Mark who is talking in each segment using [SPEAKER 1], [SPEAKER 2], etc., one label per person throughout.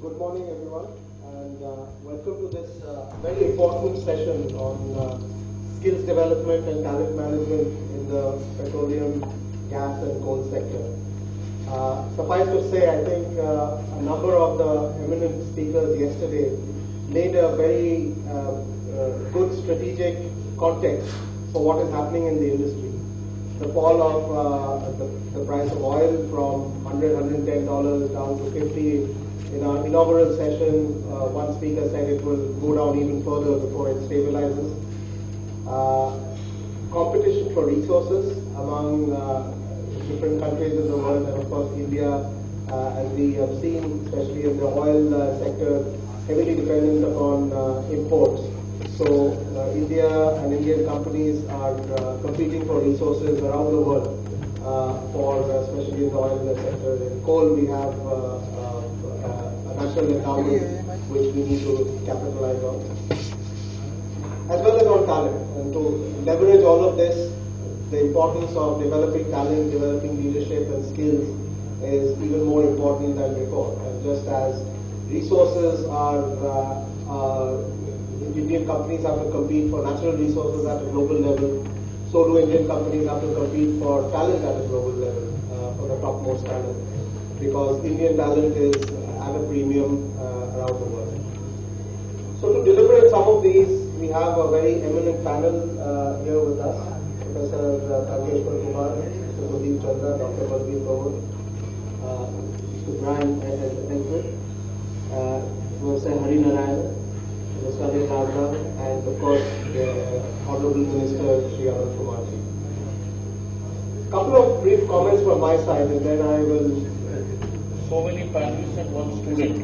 [SPEAKER 1] Good morning, everyone, and welcome to this very important session on skills development and talent management in the petroleum, gas, and coal sector. Suffice to say, I think a number of the eminent speakers yesterday laid a very good strategic context for what is happening in the industry. The fall of the price of oil from $100, $110 down to $50. In our inaugural session, one speaker said it will go down even further before it stabilizes. Competition for resources among different countries in the world, and of course India, as we have seen, especially in the oil sector, heavily dependent upon imports. So India and Indian companies are competing for resources around the world, especially in the oil sector. In coal, we have national endowment which we need to capitalize on, as well as on talent. And to leverage all of this, the importance of developing talent, developing leadership and skills is even more important than before. And just as resources Indian companies have to compete for natural resources at a global level, so do Indian companies have to compete for talent at a global level, for the topmost talent, because Indian talent is at a premium around the world. So to deliberate some of these, we have a very eminent panel here with us. Professor Kageshwar Kumar, Mr. Mudip Chandra, Dr. Balbir Kaur, Mr. Brian Edward, Mr. Hari Narayan, Mr. Anil Raghav, and of course the Honorable Minister Shri Anand Kumarji. Couple of brief comments from my side, and then I will.
[SPEAKER 2] So many panelists and one student.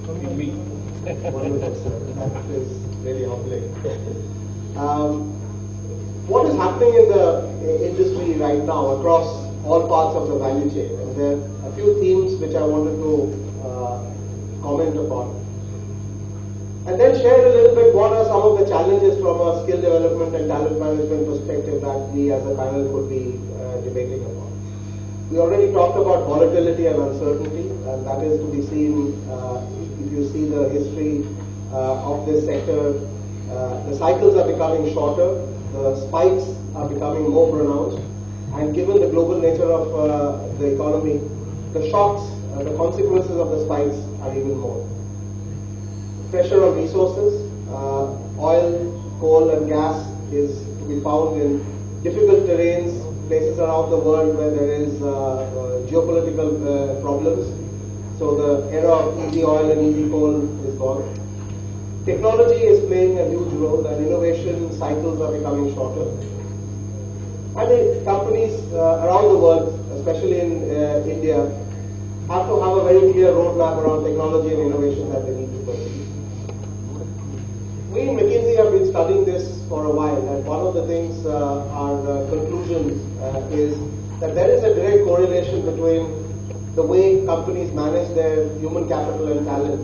[SPEAKER 2] In me.
[SPEAKER 1] Wonderful, sir. That is really humbling. What is happening in the industry right now across all parts of the value chain? And there are a few themes which I wanted to comment upon. And then share a little bit what are some of the challenges from a skill development and talent management perspective that we as a panel could be debating upon. We already talked about volatility and uncertainty, and that is to be seen if you see the history of this sector. The cycles are becoming shorter, the spikes are becoming more pronounced, and given the global nature of the economy, the shocks, the consequences of the spikes are even more. Pressure on resources, oil, coal and gas is to be found in difficult terrains, places around the world where there is geopolitical problems. So the era of easy oil and easy coal is gone. Technology is playing a huge role, and innovation cycles are becoming shorter. And companies around the world, especially in India, have to have a very clear roadmap around technology and innovation that they need to pursue. We in McKinsey have been studying this for a while, and one of the things, our conclusion is that there is a direct correlation between the way companies manage their human capital and talent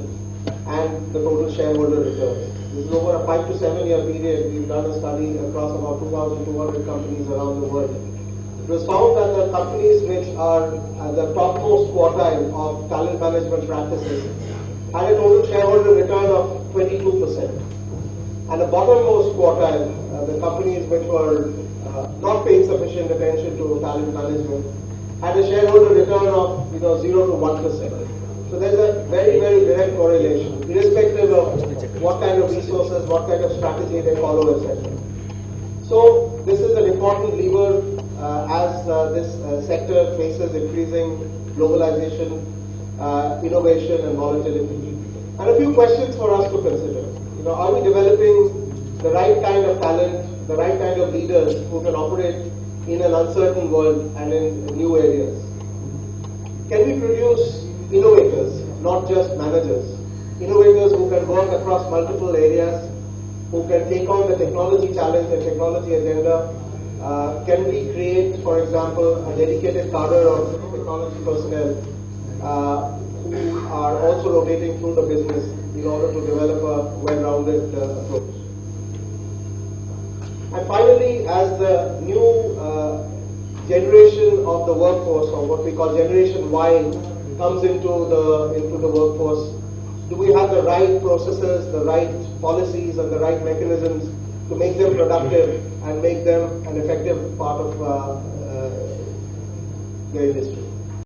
[SPEAKER 1] and the total shareholder return. This is over a 5 to 7 year period. We've done a study across about 2,200 companies around the world. It was found that the companies which are at the topmost quartile of talent management practices had a total shareholder return of 22%. And the bottommost quartile, the companies which were not paying sufficient attention to talent management, had a shareholder return of 0 to 1%. So there's a very, very direct correlation, irrespective of what kind of resources, what kind of strategy they follow, etc. So this is an important lever as this sector faces increasing globalization, innovation, and volatility. And a few questions for us to consider. Are we developing the right kind of talent, the right kind of leaders who can operate in an uncertain world and in new areas? Can we produce innovators, not just managers? Innovators who can work across multiple areas, who can take on the technology challenge, the technology agenda. Can we create, for example, a dedicated cadre of technology personnel who are also rotating through the business in order to develop a well-rounded approach? And finally, as the new generation of the workforce, or what we call Generation Y, comes into the workforce, do we have the right processes, the right policies, and the right mechanisms to make them productive and make them an effective part of the industry?